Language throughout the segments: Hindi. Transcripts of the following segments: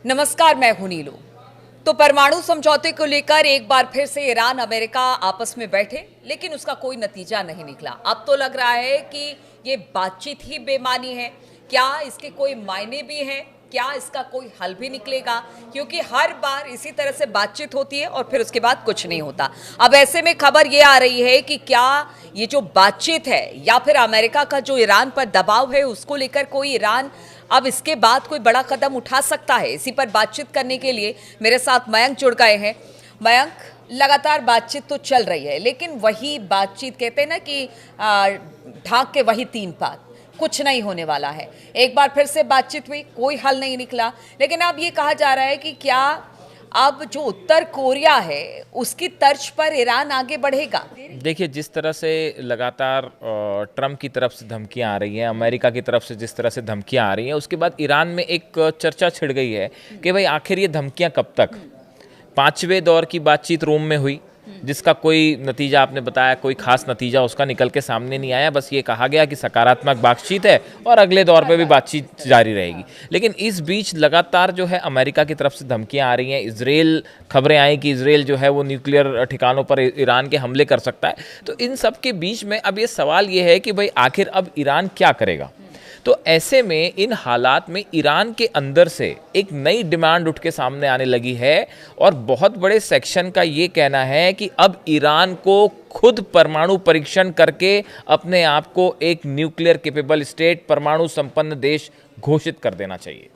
नमस्कार, मैं हूं नीलू। तो परमाणु समझौते को लेकर एक बार फिर से ईरान अमेरिका आपस में बैठे, लेकिन उसका कोई नतीजा नहीं निकला। अब तो लग रहा है कि ये बातचीत ही बेमानी है। क्या इसके कोई मायने भी हैं? क्या इसका कोई हल भी निकलेगा? क्योंकि हर बार इसी तरह से बातचीत होती है और फिर उसके बाद कुछ नहीं होता। अब ऐसे में खबर ये आ रही है कि क्या ये जो बातचीत है या फिर अमेरिका का जो ईरान पर दबाव है उसको लेकर कोई ईरान अब इसके बाद कोई बड़ा कदम उठा सकता है। इसी पर बातचीत करने के लिए मेरे साथ मयंक जुड़ गए हैं। मयंक, लगातार बातचीत तो चल रही है, लेकिन वही बातचीत कहते हैं ना कि ढाक के वही तीन पात, कुछ नहीं होने वाला है। एक बार फिर से बातचीत हुई, कोई हल नहीं निकला। लेकिन अब ये कहा जा रहा है कि क्या अब जो उत्तर कोरिया है उसकी तर्ज पर ईरान आगे बढ़ेगा? देखिए, जिस तरह से लगातार ट्रम्प की तरफ से धमकियां आ रही हैं, अमेरिका की तरफ से जिस तरह से धमकियां आ रही हैं, उसके बाद ईरान में एक चर्चा छिड़ गई है कि भाई आखिर ये धमकियां कब तक। पांचवें दौर की बातचीत रोम में हुई, जिसका कोई नतीजा, आपने बताया, कोई खास नतीजा उसका निकल के सामने नहीं आया। बस ये कहा गया कि सकारात्मक बातचीत है और अगले दौर पे भी बातचीत जारी रहेगी। लेकिन इस बीच लगातार जो है अमेरिका की तरफ से धमकियां आ रही हैं। इजराइल, खबरें आई कि इजराइल जो है वो न्यूक्लियर ठिकानों पर ईरान के हमले कर सकता है। तो इन सब के बीच में अब ये सवाल ये है कि भाई आखिर अब ईरान क्या करेगा। तो ऐसे में इन हालात में ईरान के अंदर से एक नई डिमांड उठ के सामने आने लगी है और बहुत बड़े सेक्शन का ये कहना है कि अब ईरान को खुद परमाणु परीक्षण करके अपने आप को एक न्यूक्लियर कैपेबल स्टेट, परमाणु संपन्न देश घोषित कर देना चाहिए।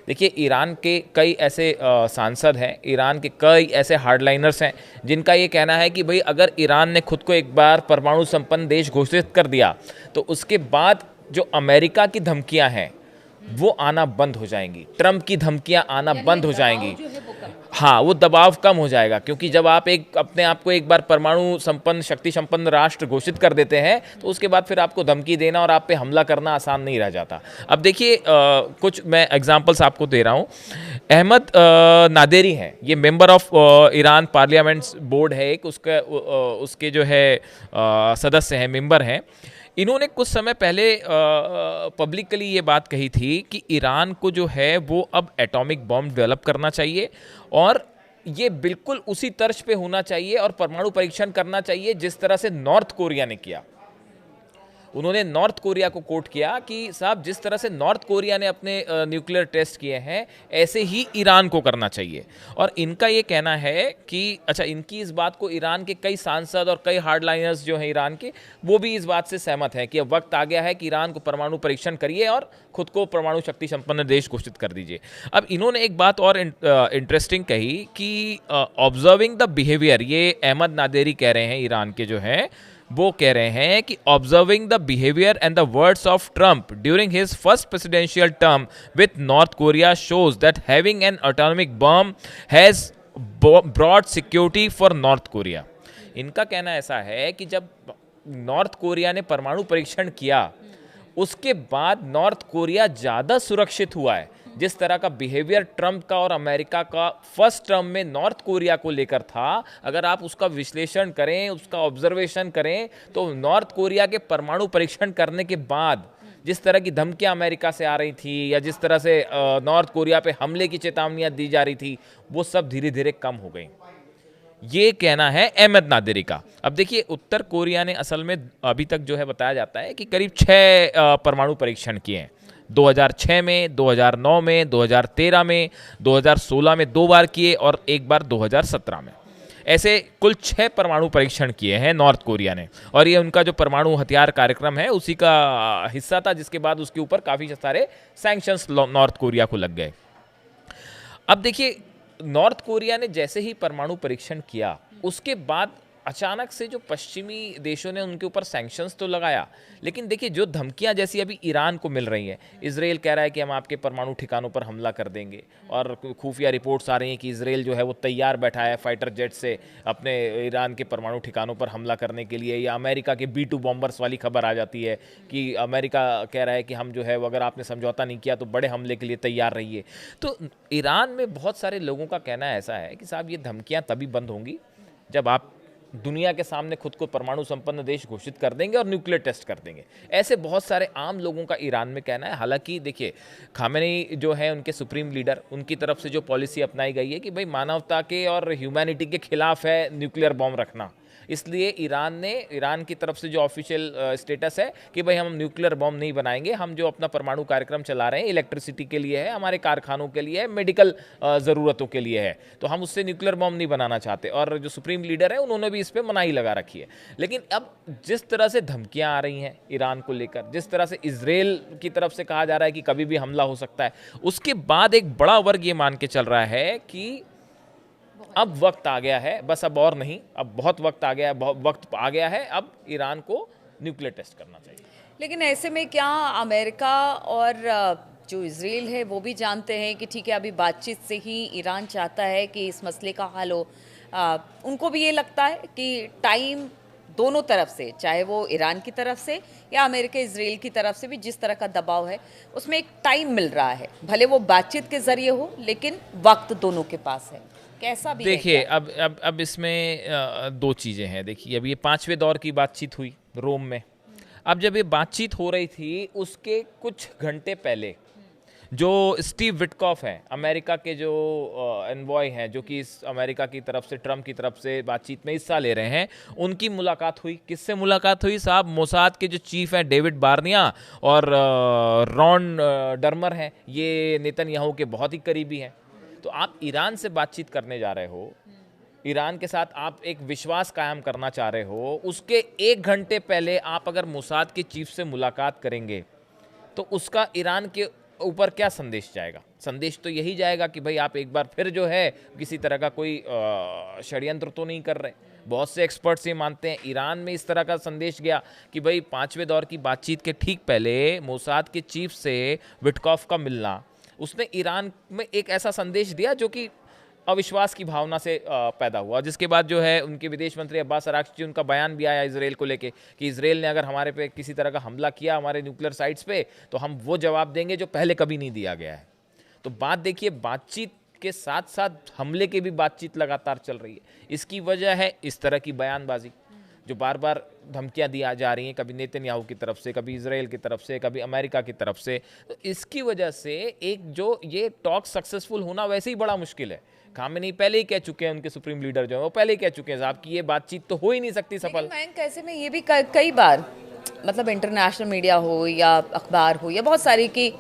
देखिए, ईरान के कई ऐसे सांसद हैं, ईरान के कई ऐसे हार्डलाइनर्स हैं जिनका ये कहना है कि भाई अगर ईरान ने खुद को एक बार परमाणु संपन्न देश घोषित कर दिया तो उसके बाद जो अमेरिका की धमकियां हैं वो आना बंद हो जाएंगी, ट्रंप की धमकियां आना बंद हो जाएंगी। हाँ, वो दबाव कम हो जाएगा, क्योंकि जब आप एक अपने आप को एक बार परमाणु संपन्न, शक्ति संपन्न राष्ट्र घोषित कर देते हैं तो उसके बाद फिर आपको धमकी देना और आप पे हमला करना आसान नहीं रह जाता। अब देखिए, कुछ मैं एग्जांपल्स आपको दे रहा हूँ। अहमद नादेरी हैं, ये member of Iran parliament board है एक, उसके जो है सदस्य हैं, मेंबर हैं। इन्होंने कुछ समय पहले पब्लिकली ये बात कही थी कि ईरान को जो है वो अब एटॉमिक बॉम्ब डेवलप करना चाहिए और ये बिल्कुल उसी तर्ज पे होना चाहिए और परमाणु परीक्षण करना चाहिए जिस तरह से नॉर्थ कोरिया ने किया। उन्होंने नॉर्थ कोरिया को कोट किया कि साहब, जिस तरह से नॉर्थ कोरिया ने अपने न्यूक्लियर टेस्ट किए हैं ऐसे ही ईरान को करना चाहिए। और इनका ये कहना है कि अच्छा, इनकी इस बात को ईरान के कई सांसद और कई हार्डलाइनर्स जो हैं ईरान के, वो भी इस बात से सहमत हैं कि अब वक्त आ गया है कि ईरान को परमाणु परीक्षण करिए और खुद को परमाणु शक्ति संपन्न देश घोषित कर दीजिए। अब इन्होंने एक बात और इंटरेस्टिंग कही कि ऑब्जर्विंग द बिहेवियर, ये अहमद नादेरी कह रहे हैं, ईरान के जो हैं वो कह रहे हैं कि observing the behaviour and the words of Trump during his first presidential term with North Korea shows that having an atomic bomb has brought security for North Korea. इनका कहना ऐसा है कि जब नॉर्थ कोरिया ने परमाणु परीक्षण किया उसके बाद नॉर्थ कोरिया ज़्यादा सुरक्षित हुआ है। जिस तरह का बिहेवियर ट्रंप का और अमेरिका का फर्स्ट टर्म में नॉर्थ कोरिया को लेकर था, अगर आप उसका विश्लेषण करें, उसका ऑब्जर्वेशन करें, तो नॉर्थ कोरिया के परमाणु परीक्षण करने के बाद जिस तरह की धमकियां अमेरिका से आ रही थी या जिस तरह से नॉर्थ कोरिया पे हमले की चेतावनियां दी जा रही थी, वो सब धीरे धीरे कम हो गई। ये कहना है अहमद नादेरी का। अब देखिए, उत्तर कोरिया ने असल में अभी तक जो है बताया जाता है कि करीब 6 परमाणु परीक्षण किए हैं। 2006 में, 2009 में, 2013 में, 2016 में 2 बार किए और एक बार 2017 में। ऐसे कुल 6 परमाणु परीक्षण किए हैं नॉर्थ कोरिया ने, और ये उनका जो परमाणु हथियार कार्यक्रम है उसी का हिस्सा था, जिसके बाद उसके ऊपर काफ़ी सारे सैंक्शंस नॉर्थ कोरिया को लग गए। अब देखिए, नॉर्थ कोरिया ने जैसे ही परमाणु परीक्षण किया उसके बाद अचानक से जो पश्चिमी देशों ने उनके ऊपर सैंक्शंस तो लगाया, लेकिन देखिए जो धमकियां जैसी अभी ईरान को मिल रही हैं, इजराइल कह रहा है कि हम आपके परमाणु ठिकानों पर हमला कर देंगे, और खुफिया रिपोर्ट्स आ रही हैं कि इजराइल जो है वो तैयार बैठा है फाइटर जेट से अपने ईरान के परमाणु ठिकानों पर हमला करने के लिए, या अमेरिका के B-2 बॉम्बर्स वाली खबर आ जाती है कि अमेरिका कह रहा है कि हम जो है अगर आपने समझौता नहीं किया तो बड़े हमले के लिए तैयार रहिए। तो ईरान में बहुत सारे लोगों का कहना ऐसा है कि साहब, ये धमकियाँ तभी बंद होंगी जब आप दुनिया के सामने खुद को परमाणु संपन्न देश घोषित कर देंगे और न्यूक्लियर टेस्ट कर देंगे। ऐसे बहुत सारे आम लोगों का ईरान में कहना है। हालांकि देखिए, खामेनी जो है उनके सुप्रीम लीडर, उनकी तरफ से जो पॉलिसी अपनाई गई है कि भाई मानवता के और ह्यूमैनिटी के खिलाफ है न्यूक्लियर बॉम्ब रखना, इसलिए ईरान की तरफ से जो ऑफिशियल स्टेटस है कि भाई हम न्यूक्लियर बॉम्ब नहीं बनाएंगे, हम जो अपना परमाणु कार्यक्रम चला रहे हैं इलेक्ट्रिसिटी के लिए है, हमारे कारखानों के लिए है, मेडिकल ज़रूरतों के लिए है, तो हम उससे न्यूक्लियर बॉम्ब नहीं बनाना चाहते। और जो सुप्रीम लीडर है उन्होंने भी इस पर मनाही लगा रखी है। लेकिन अब जिस तरह से धमकियां आ रही हैं ईरान को लेकर, जिस तरह से इजराइल की तरफ से कहा जा रहा है कि कभी भी हमला हो सकता है, उसके बाद एक बड़ा वर्ग ये मान के चल रहा है कि अब वक्त आ गया है, बस अब और नहीं, अब बहुत वक्त आ गया है, बहुत वक्त आ गया है, अब ईरान को न्यूक्लियर टेस्ट करना चाहिए। लेकिन ऐसे में क्या अमेरिका और जो इजराइल है वो भी जानते हैं कि ठीक है अभी बातचीत से ही ईरान चाहता है कि इस मसले का हल हो, उनको भी ये लगता है कि टाइम दोनों तरफ से, चाहे वो ईरान की तरफ से या अमेरिका इजराइल की तरफ से भी जिस तरह का दबाव है उसमें एक टाइम मिल रहा है, भले वो बातचीत के जरिए हो लेकिन वक्त दोनों के पास है। कैसा भी देखिए, अब इसमें दो चीज़ें हैं। देखिए, अब ये 5वें दौर की बातचीत हुई रोम में। अब जब ये बातचीत हो रही थी उसके कुछ घंटे पहले जो स्टीव विटकॉफ हैं, अमेरिका के जो एनवॉय हैं, जो कि इस अमेरिका की तरफ से, ट्रम्प की तरफ से बातचीत में हिस्सा ले रहे हैं, उनकी मुलाकात हुई। किससे मुलाकात हुई साहब? मोसाद के जो चीफ हैं डेविड बार्निया और रॉन डर्मर हैं, ये नेतन्याहू के बहुत ही करीबी हैं। तो आप ईरान से बातचीत करने जा रहे हो, ईरान के साथ आप एक विश्वास कायम करना चाह रहे हो, उसके 1 घंटे पहले आप अगर मोसाद के चीफ से मुलाकात करेंगे तो उसका ईरान के ऊपर क्या संदेश जाएगा? संदेश तो यही जाएगा कि भाई आप एक बार फिर जो है किसी तरह का कोई षड्यंत्र तो नहीं कर रहे। बहुत से एक्सपर्ट्स ये मानते हैं। ईरान में इस तरह का संदेश गया कि भाई 5वें दौर की बातचीत के ठीक पहले मोसाद के चीफ से विटकॉफ का मिलना, उसने ईरान में एक ऐसा संदेश दिया जो कि अविश्वास की भावना से पैदा हुआ, जिसके बाद जो है उनके विदेश मंत्री अब्बास अराक्ची, उनका बयान भी आया इजराइल को लेके कि इजराइल ने अगर हमारे पे किसी तरह का हमला किया, हमारे न्यूक्लियर साइट्स पे, तो हम वो जवाब देंगे जो पहले कभी नहीं दिया गया है। तो बात देखिए, बातचीत के साथ साथ हमले की भी बातचीत लगातार चल रही है। इसकी वजह है इस तरह की बयानबाजी जो बार बार धमकियां दी जा रही हैं, कभी नेतन्याहू की तरफ से, कभी इजराइल की तरफ से, कभी अमेरिका की तरफ से। तो इसकी वजह से एक जो ये टॉक सक्सेसफुल होना वैसे ही बड़ा मुश्किल है। खामेनी पहले ही कह चुके हैं, उनके सुप्रीम लीडर जो है वो पहले ही कह चुके हैं साहब कि ये बातचीत तो हो ही नहीं सकती सफल। कैसे में ये भी कई बार मतलब इंटरनेशनल मीडिया हो या अखबार हो या बहुत सारी कि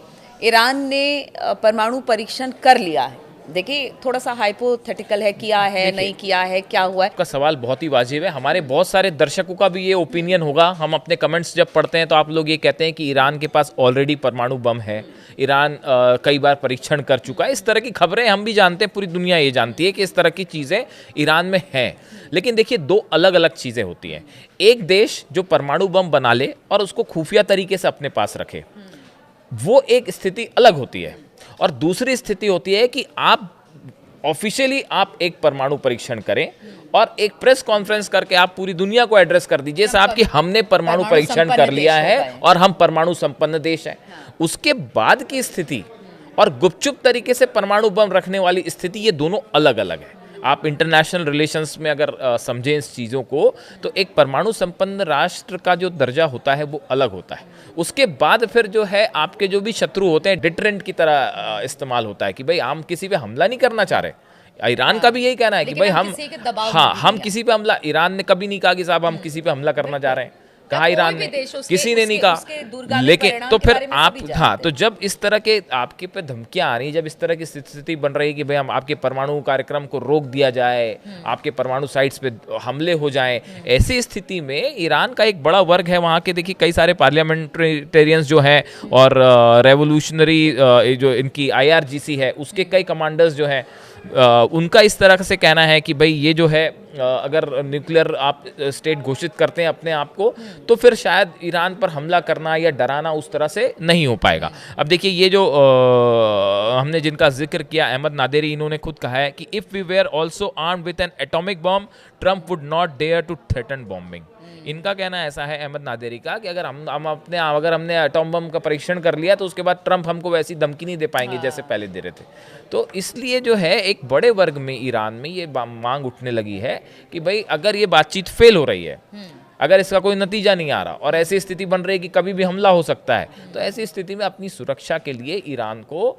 ईरान ने परमाणु परीक्षण कर लिया है। देखिए, थोड़ा सा हाइपोथेटिकल है, किया है नहीं किया है, क्या हुआ है। आपका सवाल बहुत ही वाजिब है। हमारे बहुत सारे दर्शकों का भी ये ओपिनियन होगा। हम अपने कमेंट्स जब पढ़ते हैं तो आप लोग ये कहते हैं कि ईरान के पास ऑलरेडी परमाणु बम है, ईरान कई बार परीक्षण कर चुका है। इस तरह की खबरें हम भी जानते हैं, पूरी दुनिया ये जानती है कि इस तरह की चीज़ें ईरान में हैं। लेकिन देखिए, दो अलग अलग चीज़ें होती हैं। एक देश जो परमाणु बम बना ले और उसको खुफिया तरीके से अपने पास रखे, वो एक स्थिति अलग होती है। और दूसरी स्थिति होती है कि आप ऑफिशियली आप एक परमाणु परीक्षण करें और एक प्रेस कॉन्फ्रेंस करके आप पूरी दुनिया को एड्रेस कर दीजिए साहब कि हमने परमाणु परीक्षण कर लिया है और हम परमाणु संपन्न देश हैं। उसके बाद की स्थिति और गुपचुप तरीके से परमाणु बम रखने वाली स्थिति, ये दोनों अलग अलग है। आप इंटरनेशनल रिलेशंस में अगर समझें इस चीज़ों को, तो एक परमाणु संपन्न राष्ट्र का जो दर्जा होता है वो अलग होता है। उसके बाद फिर जो है आपके जो भी शत्रु होते हैं, डिटरेंट की तरह इस्तेमाल होता है कि भाई हम किसी पे हमला नहीं करना चाह रहे। ईरान का भी यही कहना है कि भाई हम किसी पे हमला, ईरान ने कभी नहीं कहा कि साहब हम किसी पे हमला करना चाह रहे हैं। कहा ईरान ने, किसी ने नहीं कहा। लेकिन तो फिर आप, हाँ, तो जब इस तरह के आपके पे धमकियां आ रही, जब इस तरह की स्थिति बन रही है कि भाई हम आपके परमाणु कार्यक्रम को रोक दिया जाए, आपके परमाणु साइट्स पे हमले हो जाएं, ऐसी स्थिति में ईरान का एक बड़ा वर्ग है वहाँ के, देखिए कई सारे पार्लियामेंटेरियंस जो हैं और रेवोल्यूशनरी जो इनकी IRGC है उसके कई कमांडर्स जो हैं, उनका इस तरह से कहना है कि भाई ये जो है अगर न्यूक्लियर आप स्टेट घोषित करते हैं अपने आप को, तो फिर शायद ईरान पर हमला करना या डराना उस तरह से नहीं हो पाएगा। अब देखिए, ये जो हमने जिनका जिक्र किया, अहमद नादेरी, इन्होंने खुद कहा है कि if we were also armed with an atomic bomb, Trump would not dare to threaten bombing. इनका कहना ऐसा है, अहमद नादेरी का, कि अगर अगर हमने एटॉम बम का परीक्षण कर लिया तो उसके बाद ट्रंप हमको वैसी धमकी नहीं दे पाएंगे जैसे पहले दे रहे थे। तो इसलिए जो है एक बड़े वर्ग में ईरान में ये मांग उठने लगी है कि भाई अगर ये बातचीत फेल हो रही है, अगर इसका कोई नतीजा नहीं आ रहा और ऐसी स्थिति बन रही है कि कभी भी हमला हो सकता है, तो ऐसी स्थिति में अपनी सुरक्षा के लिए ईरान को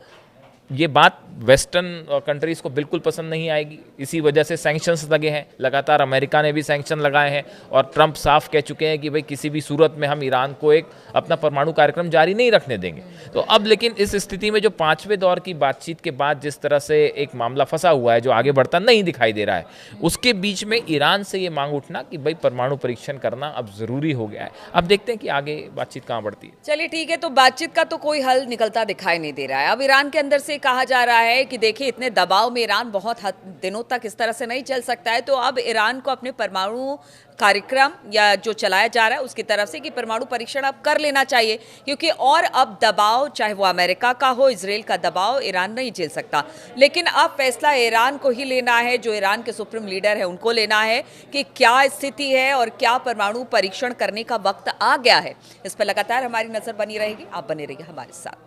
ये बात वेस्टर्न कंट्रीज़ को बिल्कुल पसंद नहीं आएगी। इसी वजह से सैंक्शंस लगे हैं, लगातार अमेरिका ने भी सैंक्शन लगाए हैं और ट्रंप साफ कह चुके हैं कि भाई किसी भी सूरत में हम ईरान को एक अपना परमाणु कार्यक्रम जारी नहीं रखने देंगे। तो अब लेकिन इस स्थिति में जो 5वें दौर की बातचीत के बाद जिस तरह से एक मामला फंसा हुआ है जो आगे बढ़ता नहीं दिखाई दे रहा है, उसके बीच में ईरान से ये मांग उठना कि भाई परमाणु परीक्षण करना अब ज़रूरी हो गया है। अब देखते हैं कि आगे बातचीत कहाँ बढ़ती है। चलिए ठीक है, तो बातचीत का तो कोई हल निकलता दिखाई नहीं दे रहा है। अब ईरान के अंदर से कहा जा रहा है कि देखिए इतने दबाव में ईरान बहुत दिनों तक इस तरह से नहीं चल सकता है, तो अब ईरान को अपने परमाणु कार्यक्रम या जो चलाया जा रहा है उसकी तरफ से कि परमाणु परीक्षण अब कर लेना चाहिए, क्योंकि और अब दबाव चाहे वो अमेरिका का हो, इजराइल का दबाव ईरान नहीं झेल सकता। लेकिन अब फैसला ईरान को ही लेना है, जो ईरान के सुप्रीम लीडर है उनको लेना है कि क्या स्थिति है और क्या परमाणु परीक्षण करने का वक्त आ गया है। इस पर लगातार हमारी नजर बनी रहेगी, आप बने रहिए हमारे साथ।